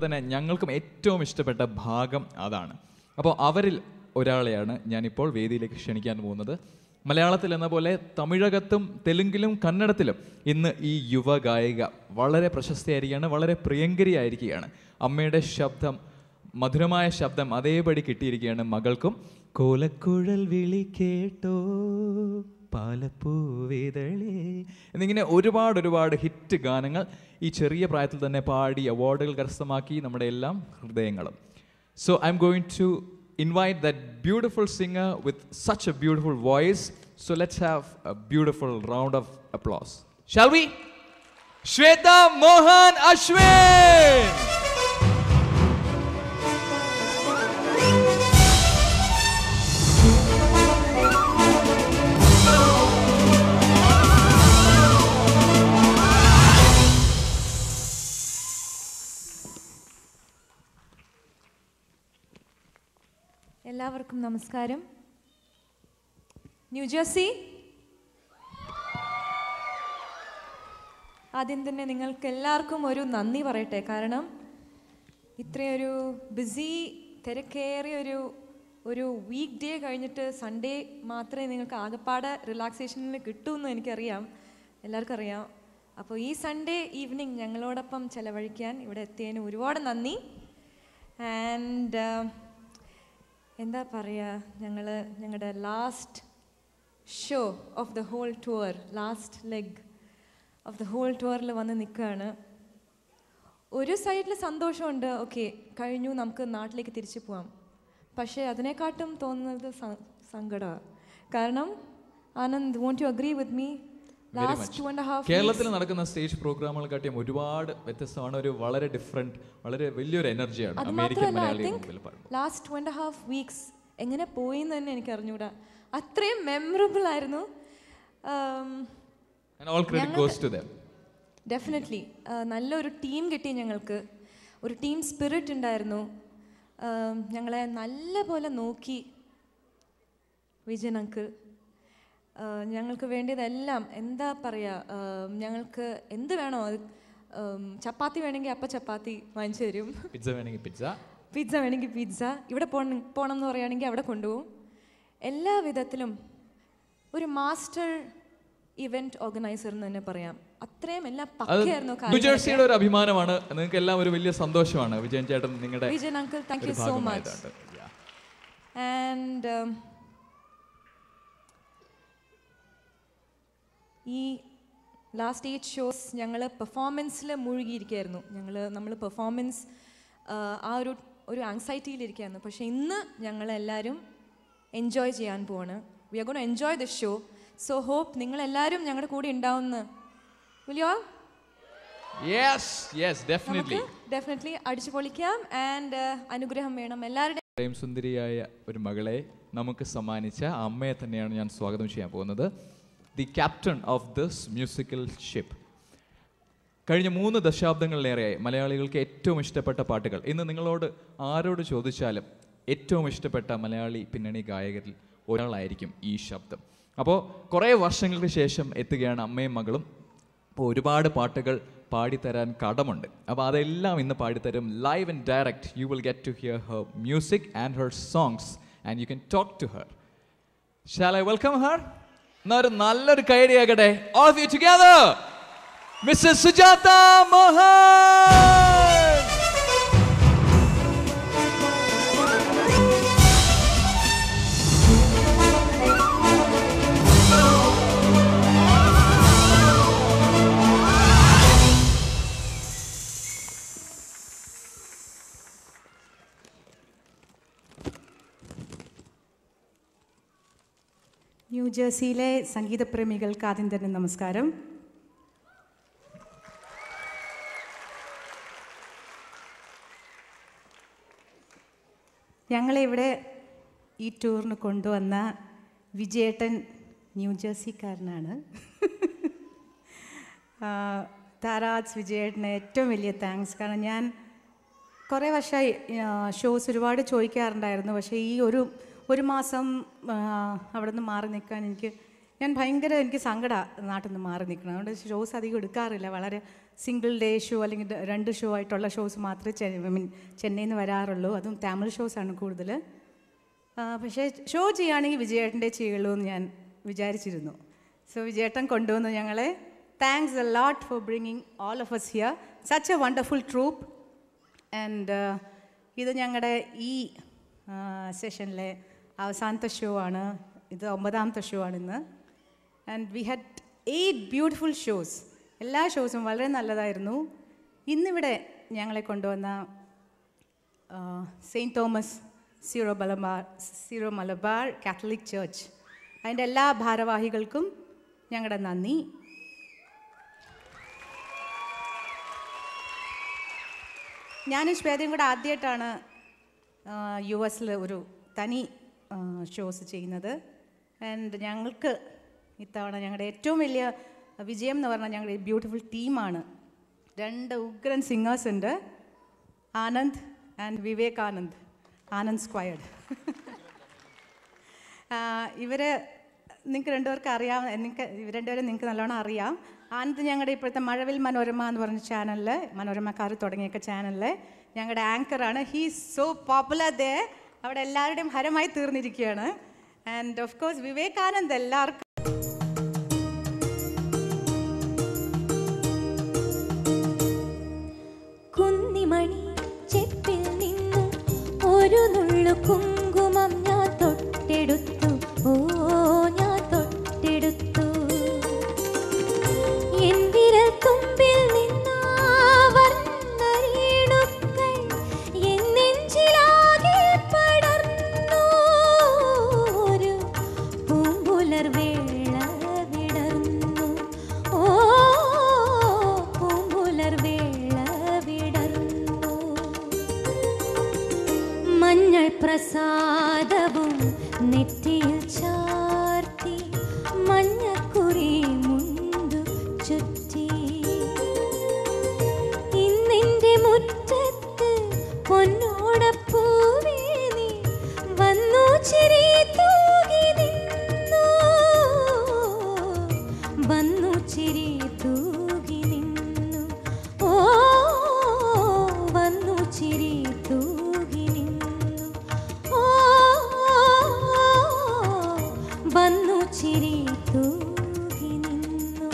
തന്നെ ഞങ്ങൾക്കും ഏറ്റവും ഇഷ്ടപ്പെട്ട ഭാഗം അതാണ്. അപ്പോൾ അവരിൽ ഒരാളെയാണ് ഞാനിപ്പോൾ വേദിയിലേക്ക് ക്ഷണിക്കാൻ പോകുന്നത്. മലയാളത്തിൽ എന്ന പോലെ തമിഴകത്തും തെലുങ്കിലും കന്നഡത്തിലും ഇന്ന് ഈ യുവ ഗായിക വളരെ പ്രശസ്തയായിരിക്കുകയാണ്, വളരെ പ്രിയങ്കരിയായിരിക്കുകയാണ്. അമ്മയുടെ ശബ്ദം, മധുരമായ ശബ്ദം അതേപടി കിട്ടിയിരിക്കുകയാണ് മകൾക്കും. കോലക്കുഴൽ വിളി കേട്ടോ പാലപ്പൂവേതളേ എന്നിങ്ങനെ ഒരുപാട് ഹിറ്റ് ഗാനങ്ങൾ ഈ ചെറിയ പ്രായത്തിൽ തന്നെ പാടി അവാർഡുകൾ കരസ്ഥമാക്കി നമ്മുടെ എല്ലാം ഹൃദയങ്ങളും. So I am going to invite that beautiful singer with such a beautiful voice. So let's have a beautiful round of applause. Shall we? Shweta Mohan Ashwin! എല്ലാവർക്കും നമസ്കാരം. ന്യൂജേഴ്സി, ആദ്യം തന്നെ നിങ്ങൾക്ക് എല്ലാവർക്കും ഒരു നന്ദി പറയട്ടെ. കാരണം ഇത്രയൊരു ബിസി തിരക്കേറിയ ഒരു വീക്ക് ഡേ കഴിഞ്ഞിട്ട് സൺഡേ മാത്രമേ നിങ്ങൾക്ക് ആകെപ്പാടെ റിലാക്സേഷനിൽ കിട്ടുമെന്ന് എനിക്കറിയാം, എല്ലാവർക്കും അറിയാം. അപ്പോൾ ഈ സൺഡേ ഈവനിങ് ഞങ്ങളോടൊപ്പം ചെലവഴിക്കാൻ ഇവിടെ എത്തിയതിന് ഒരുപാട് നന്ദി. ആൻഡ് എന്താ പറയുക, ഞങ്ങളുടെ last show of the whole tour, last leg of the whole ടൂറിൽ വന്ന് നിൽക്കുകയാണ്. ഒരു സൈഡിൽ സന്തോഷമുണ്ട്, ഓക്കെ കഴിഞ്ഞു, നമുക്ക് നാട്ടിലേക്ക് തിരിച്ചു പോവാം. പക്ഷേ അതിനെക്കാട്ടും തോന്നുന്നത് സങ്കടമാണ്. കാരണം Anand, won't you agree with me? കേരളത്തിൽ നടക്കുന്ന സ്റ്റേജ് പ്രോഗ്രാമുകൾ കാട്ടിയും ഒരുപാട് വ്യത്യസ്തമാണ്. ഒരു വളരെ ഡിഫറെന്റ്, വളരെ വലിയൊരു എനർജിയാണ് അമേരിക്കൻ മലയാളികൾ. ലാസ്റ്റ് 2.5 weeks എങ്ങനെ പോയി എന്ന് തന്നെ എനിക്ക് അറിഞ്ഞൂടാ, അത്രയും മെമ്മറബിൾ ആയിരുന്നു. ഡെഫിനറ്റ്ലി നല്ലൊരു ടീം കിട്ടി ഞങ്ങൾക്ക്, ഒരു ടീം സ്പിരിറ്റ് ഉണ്ടായിരുന്നു. ഞങ്ങളെ നല്ല പോലെ നോക്കി വിജയൻ അങ്കിൾ. ഞങ്ങൾക്ക് വേണ്ടിയതെല്ലാം, എന്താ പറയുക, ഞങ്ങൾക്ക് എന്ത് വേണോ, അത് ചപ്പാത്തി വേണമെങ്കിൽ അപ്പം ചപ്പാത്തി വാങ്ങിച്ചു തരും, പിസ്സ വേണമെങ്കിൽ പിസ്സ, ഇവിടെ പോകണം എന്ന് പറയുകയാണെങ്കിൽ അവിടെ കൊണ്ടുപോകും. എല്ലാ വിധത്തിലും ഒരു മാസ്റ്റർ ഇവന്റ് ഓർഗനൈസർ എന്ന് തന്നെ പറയാം. അത്രയും എല്ലാം പക്കയായിരുന്നു. ന്യൂജേഴ്സിയുടെ ഒരു അഭിമാനമാണ്, നിങ്ങൾക്ക് എല്ലാം ഒരു വലിയ സന്തോഷമാണ്. വിജയൻ ചേട്ടൻ, നിങ്ങളുടെ Vijayan uncle, thank you so much. And ഈ ലാസ്റ്റ് 8 ഷോസ് ഞങ്ങൾ പെർഫോമൻസിൽ മുഴുകിയിരിക്കുകയായിരുന്നു. നമ്മൾ പെർഫോമൻസ് ആ ഒരു ആങ്സൈറ്റിയിലിരിക്കുകയായിരുന്നു. പക്ഷേ ഇന്ന് ഞങ്ങളെല്ലാവരും എൻജോയ് ചെയ്യാൻ പോവാണ്. We are gonna enjoy the show. So hope നിങ്ങളെല്ലാവരും ഞങ്ങളുടെ കൂടെ ഉണ്ടാവുമെന്ന്. Will you all? Yes definitely അടിച്ചു പൊളിക്കാം. ആൻഡ് അനുഗ്രഹം വേണം എല്ലാവരുടെയും. സുന്ദരിയായ ഒരു മകളെ നമുക്ക് സമ്മാനിച്ച അമ്മയെ തന്നെയാണ് ഞാൻ സ്വാഗതം ചെയ്യാൻ പോകുന്നത്. The captain of this musical ship. കഴിഞ്ഞ 3 ദശാബ്ദങ്ങളിലേറെയായി മലയാളികൾക്ക് ഏറ്റവും ഇഷ്ടപ്പെട്ട പാട്ടുകൾ. ഇന്ന് നിങ്ങളോട് ആരോട് ചോദിച്ചാലും ഏറ്റവും ഇഷ്ടപ്പെട്ട മലയാളി പിന്നണി ഗായകരിൽ ഒരാളായിരിക്കും ഈ ശബ്ദം. അപ്പോൾ കുറേ വർഷങ്ങൾക്ക് ശേഷം എത്തുകയാണ് അമ്മയും മകളും. അപ്പോൾ ഒരുപാട് പാട്ടുകൾ പാടിത്തരാൻ കടമുണ്ട്. അപ്പോൾ അതെല്ലാം ഇന്ന് പാടിത്തരും live and direct. You will get to hear her music and her songs and you can talk to her. Shall I welcome her? എന്നൊരു നല്ലൊരു കൈഡിയാകട്ടെ. All of you together, Mrs. Sujata Mohan. ന്യൂജേഴ്സിയിലെ സംഗീതപ്രേമികൾക്ക് ആദ്യം തന്നെ നമസ്കാരം. ഞങ്ങളിവിടെ ഈ ടൂറിന് കൊണ്ടുവന്ന വിജയേട്ടൻ ന്യൂജേഴ്സിക്കാരനാണ്. താരാജ് വിജയേട്ടന് ഏറ്റവും വലിയ താങ്ക്സ്. കാരണം ഞാൻ കുറേ വർഷമായി ഷോസ് ഒരുപാട് ചോദിക്കാറുണ്ടായിരുന്നു. പക്ഷേ ഈ ഒരു മാസം അവിടെ നിന്ന് മാറി നിൽക്കാൻ എനിക്ക് സങ്കടമാണ് നാട്ടിൽ നിന്ന് മാറി നിൽക്കണം. അതുകൊണ്ട് ഷോസ് അധികം എടുക്കാറില്ല. വളരെ സിംഗിൾ ഡേ ഷോ അല്ലെങ്കിൽ 2 ഷോ ആയിട്ടുള്ള ഷോസ് മാത്രമേ ചെന്നൈയിൽ നിന്ന് വരാറുള്ളൂ. അതും തമിഴ് ഷോസാണ് കൂടുതൽ. പക്ഷേ ഷോ ചെയ്യുകയാണെങ്കിൽ വിജയേട്ടൻ്റെ ചെയ്യുള്ളൂ എന്ന് ഞാൻ വിചാരിച്ചിരുന്നു. സോ വിജയേട്ടൻ കൊണ്ടുവന്നു ഞങ്ങളെ. Thanks a lot for bringing all of us here. Such a wonderful troupe. And ഇത് ഞങ്ങളുടെ ഈ സെഷനിലെ അവസാനത്തെ ഷോ ആണ്. ഇത് 9ാമത്തെ ഷോ ആണ് ഇന്ന്. And we had 8 beautiful shows. എല്ലാ ഷോസും വളരെ നല്ലതായിരുന്നു. ഇന്നിവിടെ ഞങ്ങളെ കൊണ്ടുവന്ന saint Thomas Syro Malabar Catholic church, അതിൻ്റെ എല്ലാ ഭാരവാഹികൾക്കും ഞങ്ങളുടെ നന്ദി. ഞാനും ശ്വേതയും കൂടെ ആദ്യമായിട്ടാണ് US ഒരു തനി ഷോസ് ചെയ്യുന്നത്. ആൻഡ് ഞങ്ങൾക്ക് ഇത്തവണ ഞങ്ങളുടെ ഏറ്റവും വലിയ വിജയം എന്ന് പറഞ്ഞാൽ ഞങ്ങളുടെ ബ്യൂട്ടിഫുൾ ടീമാണ്. 2 ഉഗ്രൻ സിംഗേഴ്സ് ഉണ്ട്, ആനന്ദ് ആൻഡ് വിവേകാനന്ദ്, ആനന്ദ് സ്ക്വയർഡ്. ഇവരെ നിങ്ങൾക്ക് രണ്ടുപേർക്ക് അറിയാം. ഇവർ രണ്ടുപേരും നിങ്ങൾക്ക് നല്ലോണം അറിയാം. ആനന്ദ് ഞങ്ങളുടെ ഇപ്പോഴത്തെ മഴവിൽ മനോരമ എന്ന് പറഞ്ഞ ചാനലിൽ, മനോരമക്കാർ തുടങ്ങിയൊക്കെ ചാനലിൽ ഞങ്ങളുടെ ആങ്കറാണ്. ഹീസ് സോ പോപ്പുലർ ദേ. അവിടെ എല്ലാവരുടെയും ഹരമായി തീർന്നിരിക്കുകയാണ്. ആൻഡ് ഓഫ് കോഴ്സ് വിവേകാനന്ദ് എല്ലാവർക്കും കുന്നിമണി ചെപ്പിൽ നിന്നും ഒരു നുള്ളു കുങ്കുമം ഞാൻ തൊട്ടെടുത്തു. ഓ ഞാൻ തൊട്ടെടുത്തു. എൻ വിരൽ തുമ്പിൽ നിന്നാ വർണ്ണരേണുക്കൾ എൻ നെഞ്ചിലാകെ പടർന്നു. ഒരു പൂമ്പുലർ വേള വിടർന്നു. ഓ പൂമ്പുലർ വേള വിടർന്നു. മഞ്ഞൾ പ്രസാദവും നെറ്റിയിൽ ചാർത്തി മഞ്ഞക്കുറി മുണ്ടു ചുറ്റി. ഇന്നെന്റെ മുറ്റത്ത് പൊന്നോടപ്പൂവേ നീ വന്നു ചിരി തൂകി നിന്നു. വന്നു ചിരി തൂകി നിന്നു. ഓ വന്നു ചിരി തൂകി നിന്നു. ഓ വന്നു ചിരി തൂകി നിന്നു.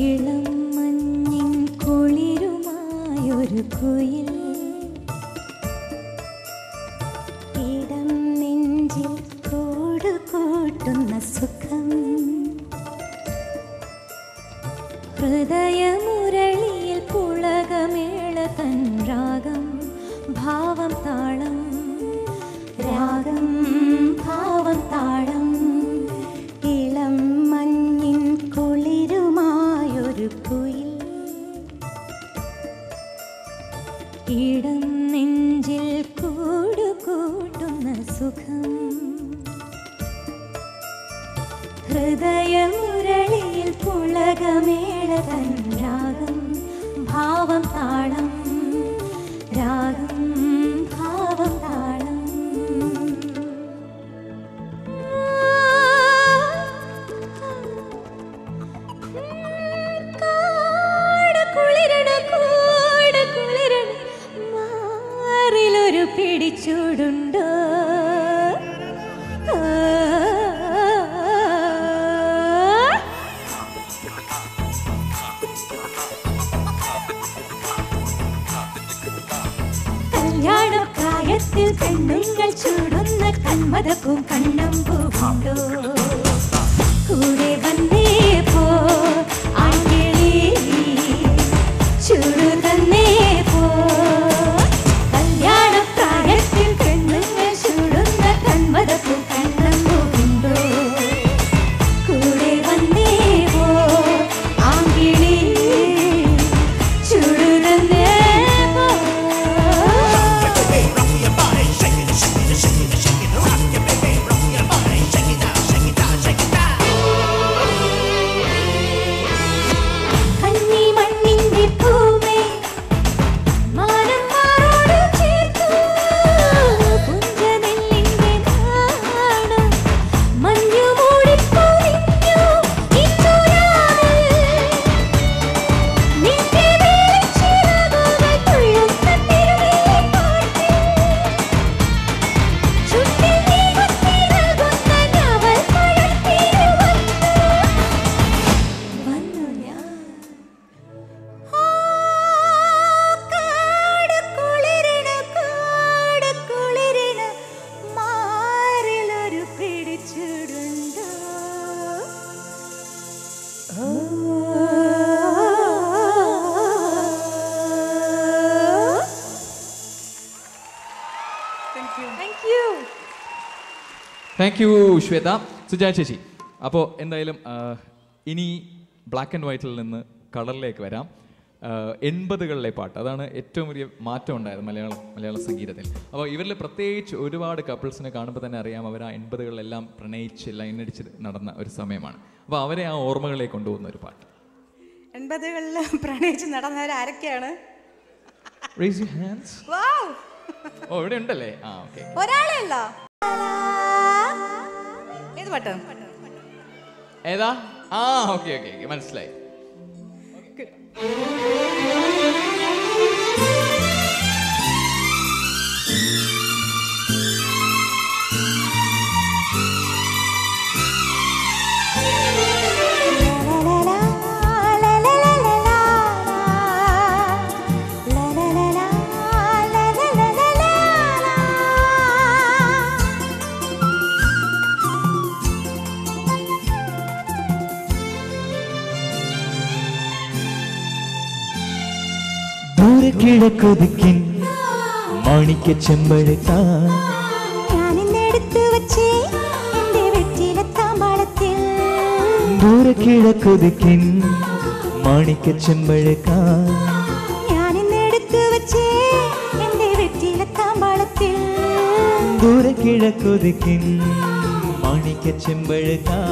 ഇളം മഞ്ഞിൻ കുളിരുമായൊരു കുയിൽ ഇടം നെഞ്ചിൽ കൂട് കൂട്ടുന്ന തൻ രാഗം ഭാവം താളം രാഗം ഭാവം താളം ഇളം മഞ്ഞിൻ കുളിരുമായൊരു കുയിൽ ഇടം നെഞ്ചിൽ കൂടുകൂട്ടുന്ന സുഖം ഹൃദയമുരളിയിൽ പുളകമേള തൻ രാഗം ഭാവം താളം രാഗം ഭാവം താളം മാറിലൊരു പിടിച്ചൂടുണ്ടോ കല്യാണപ്രായത്തിൽ പെണ്ണുങ്ങൾ ചൂടുന്ന കന്മദപ്പും കണ്ണമ്പൂണ്ടോ കൂടെ വന്നേ പോ ആങ്കിളി ചൂടു തന്നേ പോ കല്യാണപ്രായത്തിൽ പെണ്ണുങ്ങൾ ചൂടുന്ന കന്മദപ്പും കണ്ണമ്പൂണ്ടോ കൂടെ വന്നേ പോ ആങ്കിളി ചൂടു തന്നേ പോ താങ്ക് യു ശ്വേത. സുജാ ചേച്ചി, അപ്പോൾ എന്തായാലും ഇനി ബ്ലാക്ക് ആൻഡ് വൈറ്റിൽ നിന്ന് കളറിലേക്ക് വരാം. 80കളിലെ പാട്ട്, അതാണ് ഏറ്റവും വലിയ മാറ്റം ഉണ്ടായത് മലയാള സംഗീതത്തിൽ. അപ്പോൾ ഇവരിൽ പ്രത്യേകിച്ച് ഒരുപാട് കപ്പിൾസിനെ കാണുമ്പോൾ തന്നെ അറിയാം, അവർ ആ 80കളിലെല്ലാം പ്രണയിച്ച് ലൈനടിച്ച് നടന്ന ഒരു സമയമാണ്. അപ്പോൾ അവരെ ആ ഓർമ്മകളിലേക്ക് കൊണ്ടുപോകുന്ന ഒരു പാട്ട്. 80കളിൽ പ്രണയിച്ച് നടന്നവർ ആരൊക്കെയാണ്? Raise your hands. ഓ ഇവിടെ ഉണ്ടല്ലേ? ആ ഓക്കെ. ഒരാളെ അല്ല. ഏത് പാട്ട്? ഏതാ? ആ ഓക്കെ ഓക്കെ മനസ്സിലായി. കിഴക്കൊതുക്കിൻ മാണിക്ക ചെമ്പഴത്താൻ ദൂരെ കിഴക്കൊതുക്കിൻ മാണിക്ക ചെമ്പഴത്താൻ ദൂരെ കിഴക്കൊതുക്കിൻ മാണിക്ക ചെമ്പഴത്താൻ